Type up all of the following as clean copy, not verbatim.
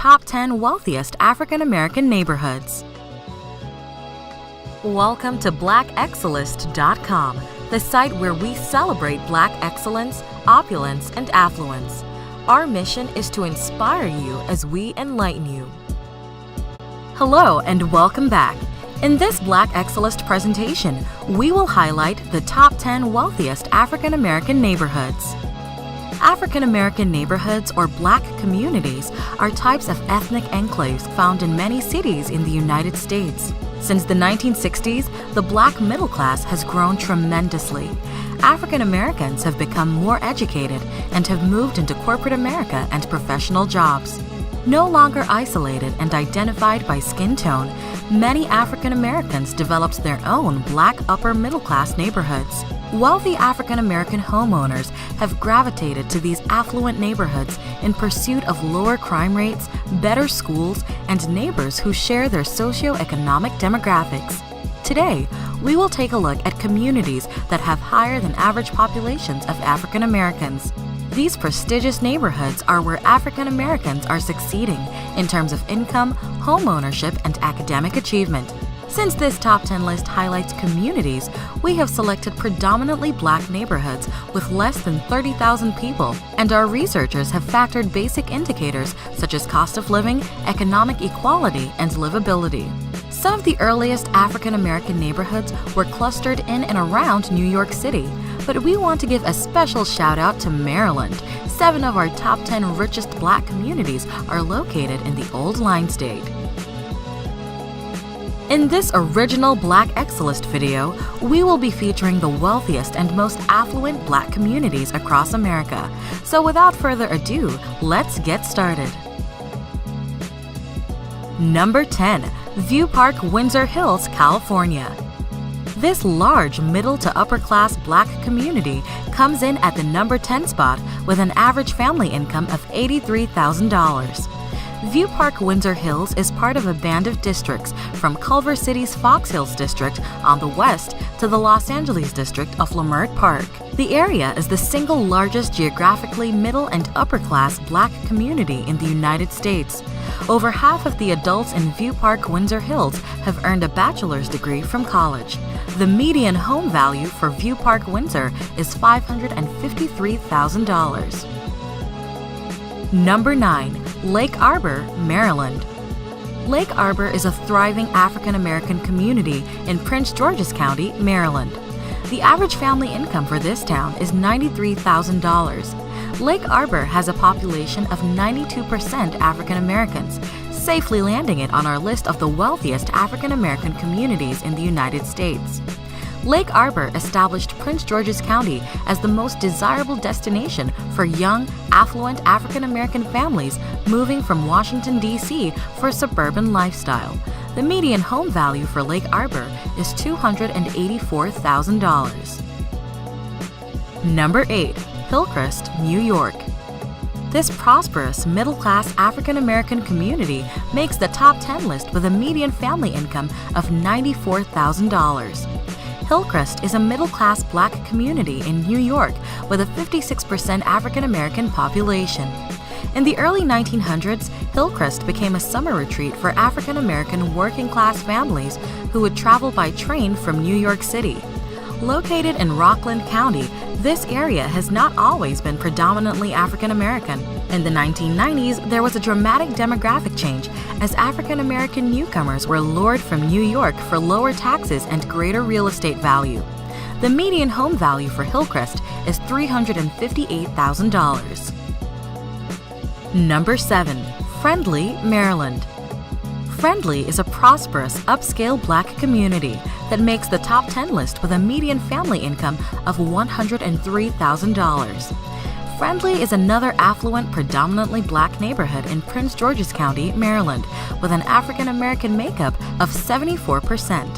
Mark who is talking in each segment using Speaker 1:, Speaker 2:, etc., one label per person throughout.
Speaker 1: top 10 wealthiest African American neighborhoods. Welcome to Excellist.com, the site where we celebrate Black excellence, opulence, and affluence. Our mission is to inspire you as we enlighten you. Hello and welcome back. In this Excellist presentation, we will highlight the top 10 wealthiest African American neighborhoods. African American neighborhoods or Black communities are types of ethnic enclaves found in many cities in the United States. Since the 1960s, the Black middle class has grown tremendously. African Americans have become more educated and have moved into corporate America and professional jobs. No longer isolated and identified by skin tone, many African Americans developed their own Black upper middle class neighborhoods. Wealthy African American homeowners have gravitated to these affluent neighborhoods in pursuit of lower crime rates, better schools, and neighbors who share their socioeconomic demographics. Today, we will take a look at communities that have higher than average populations of African Americans. These prestigious neighborhoods are where African Americans are succeeding in terms of income, home ownership, and academic achievement. Since this top 10 list highlights communities, we have selected predominantly Black neighborhoods with less than 30,000 people, and our researchers have factored basic indicators such as cost of living, economic equality, and livability. Some of the earliest African American neighborhoods were clustered in and around New York City, but we want to give a special shout out to Maryland. 7 of our top 10 richest Black communities are located in the Old Line State. In this original Excellist video, we will be featuring the wealthiest and most affluent Black communities across America. So without further ado, let's get started. Number 10. View Park, Windsor Hills, California. This large middle to upper class Black community comes in at the number 10 spot with an average family income of $83,000. View Park, Windsor Hills is part of a band of districts from Culver City's Fox Hills district on the west to the Los Angeles district of Leimert Park. The area is the single largest geographically middle and upper class Black community in the United States. Over half of the adults in View Park, Windsor Hills have earned a bachelor's degree from college. The median home value for View Park, Windsor is $553,000. Number 9. Lake Arbor, Maryland. Lake Arbor is a thriving African American community in Prince George's County, Maryland. The average family income for this town is $93,000. Lake Arbor has a population of 92% African Americans, safely landing it on our list of the wealthiest African American communities in the United States. Lake Arbor established Prince George's County as the most desirable destination for young, affluent African American families moving from Washington, D.C. for a suburban lifestyle. The median home value for Lake Arbor is $284,000. Number 8. Hillcrest, New York. This prosperous, middle-class African American community makes the top 10 list with a median family income of $94,000. Hillcrest is a middle-class Black community in New York with a 56% African American population. In the early 1900s, Hillcrest became a summer retreat for African American working-class families who would travel by train from New York City. Located in Rockland County, this area has not always been predominantly African American. In the 1990s, there was a dramatic demographic change as African American newcomers were lured from New York for lower taxes and greater real estate value. The median home value for Hillcrest is $358,000. Number 7. Friendly, Maryland. Friendly is a prosperous, upscale Black community that makes the top 10 list with a median family income of $103,000. Friendly is another affluent, predominantly Black neighborhood in Prince George's County, Maryland, with an African American makeup of 74%.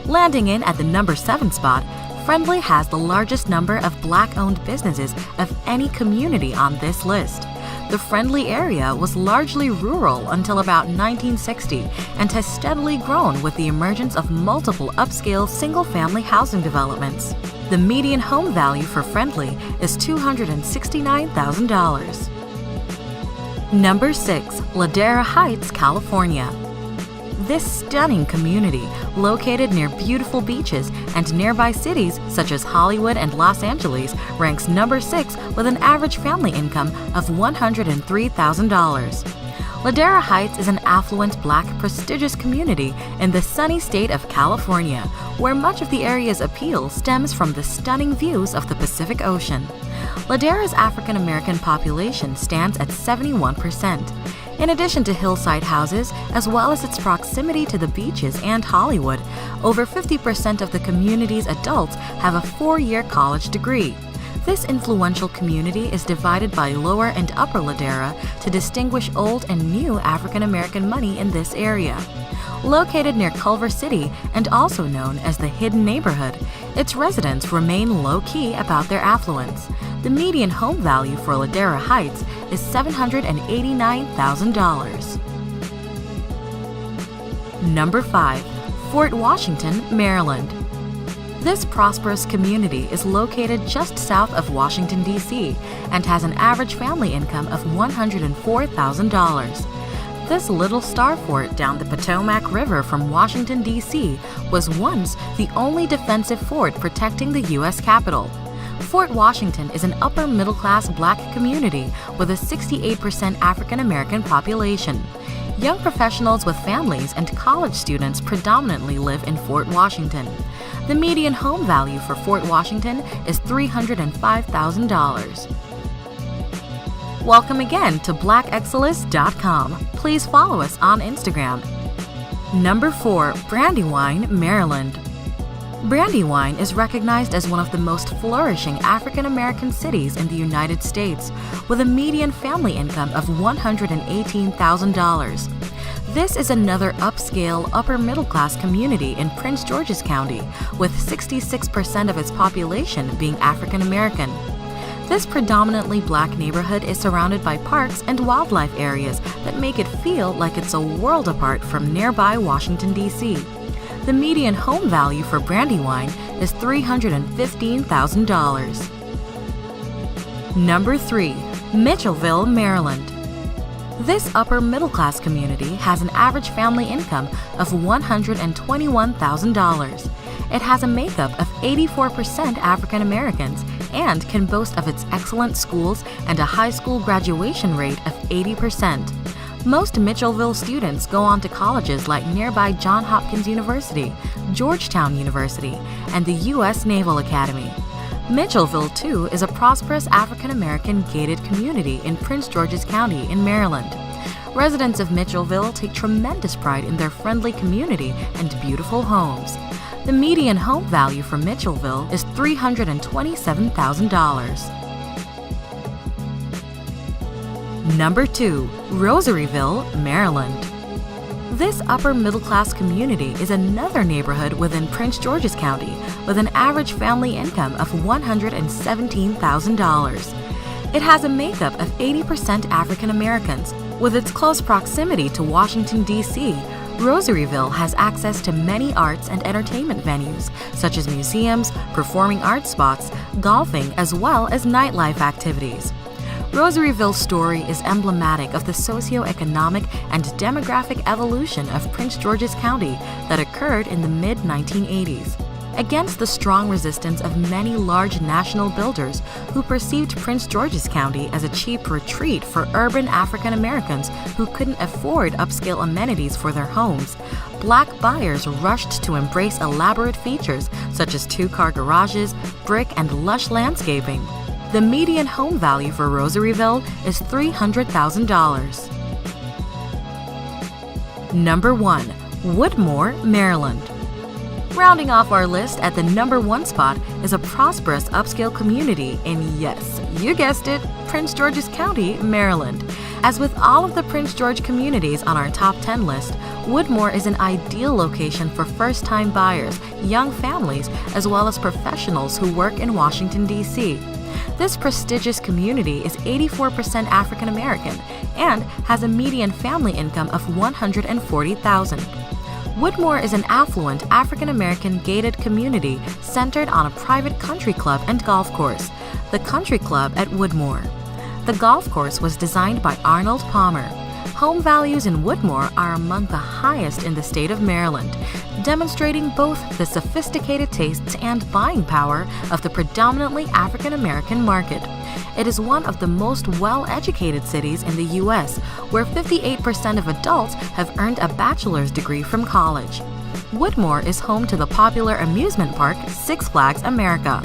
Speaker 1: Landing in at the number 7 spot, Friendly has the largest number of Black-owned businesses of any community on this list. The Friendly area was largely rural until about 1960 and has steadily grown with the emergence of multiple upscale single-family housing developments. The median home value for Friendly is $269,000. Number 6. Ladera Heights, California. This stunning community, located near beautiful beaches and nearby cities such as Hollywood and Los Angeles, ranks number 6 with an average family income of $103,000. Ladera Heights is an affluent, Black, prestigious community in the sunny state of California, where much of the area's appeal stems from the stunning views of the Pacific Ocean. Ladera's African American population stands at 71%. In addition to hillside houses, as well as its proximity to the beaches and Hollywood, over 50% of the community's adults have a 4-year college degree. This influential community is divided by Lower and Upper Ladera to distinguish old and new African American money in this area. Located near Culver City and also known as the Hidden Neighborhood, its residents remain low-key about their affluence. The median home value for Ladera Heights is $789,000. Number 5. Fort Washington, Maryland. This prosperous community is located just south of Washington, D.C., and has an average family income of $104,000. This little star fort down the Potomac River from Washington, D.C. was once the only defensive fort protecting the U.S. Capitol. Fort Washington is an upper-middle-class Black community with a 68% African-American population. Young professionals with families and college students predominantly live in Fort Washington. The median home value for Fort Washington is $305,000. Welcome again to BlackExcellist.com. Please follow us on Instagram. Number 4. Brandywine, Maryland. Brandywine is recognized as one of the most flourishing African American cities in the United States, with a median family income of $118,000. This is another upscale, upper-middle-class community in Prince George's County, with 66% of its population being African American. This predominantly Black neighborhood is surrounded by parks and wildlife areas that make it feel like it's a world apart from nearby Washington, D.C. The median home value for Brandywine is $315,000. Number 3. Mitchellville, Maryland. This upper-middle-class community has an average family income of $121,000. It has a makeup of 84% African Americans and can boast of its excellent schools and a high school graduation rate of 80%. Most Mitchellville students go on to colleges like nearby Johns Hopkins University, Georgetown University, and the U.S. Naval Academy. Mitchellville, too, is a prosperous African-American gated community in Prince George's County in Maryland. Residents of Mitchellville take tremendous pride in their friendly community and beautiful homes. The median home value for Mitchellville is $327,000. Number 2. Rosaryville, Maryland. This upper-middle-class community is another neighborhood within Prince George's County with an average family income of $117,000. It has a makeup of 80% African Americans. With its close proximity to Washington, D.C., Rosaryville has access to many arts and entertainment venues, such as museums, performing arts spots, golfing, as well as nightlife activities. Rosaryville's story is emblematic of the socioeconomic and demographic evolution of Prince George's County that occurred in the mid-1980s. Against the strong resistance of many large national builders who perceived Prince George's County as a cheap retreat for urban African Americans who couldn't afford upscale amenities for their homes, Black buyers rushed to embrace elaborate features such as 2-car garages, brick, and lush landscaping. The median home value for Rosaryville is $300,000. Number 1. Woodmore, Maryland. Rounding off our list at the number 1 spot is a prosperous upscale community in, yes, you guessed it, Prince George's County, Maryland. As with all of the Prince George communities on our top 10 list, Woodmore is an ideal location for first-time buyers, young families, as well as professionals who work in Washington, D.C. This prestigious community is 84% African American and has a median family income of $140,000. Woodmore is an affluent African American gated community centered on a private country club and golf course, the Country Club at Woodmore. The golf course was designed by Arnold Palmer. Home values in Woodmore are among the highest in the state of Maryland, demonstrating both the sophisticated tastes and buying power of the predominantly African American market. It is one of the most well-educated cities in the U.S., where 58% of adults have earned a bachelor's degree from college. Woodmore is home to the popular amusement park Six Flags America.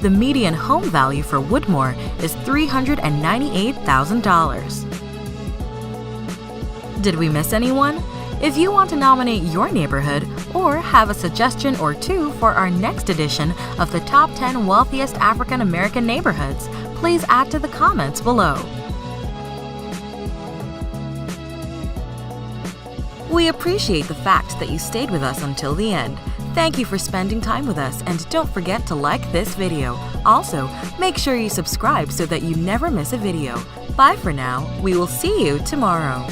Speaker 1: The median home value for Woodmore is $398,000. Did we miss anyone? If you want to nominate your neighborhood or have a suggestion or two for our next edition of the Top 10 Wealthiest African American Neighborhoods, please add to the comments below. We appreciate the fact that you stayed with us until the end. Thank you for spending time with us, and don't forget to like this video. Also, make sure you subscribe so that you never miss a video. Bye for now. We will see you tomorrow.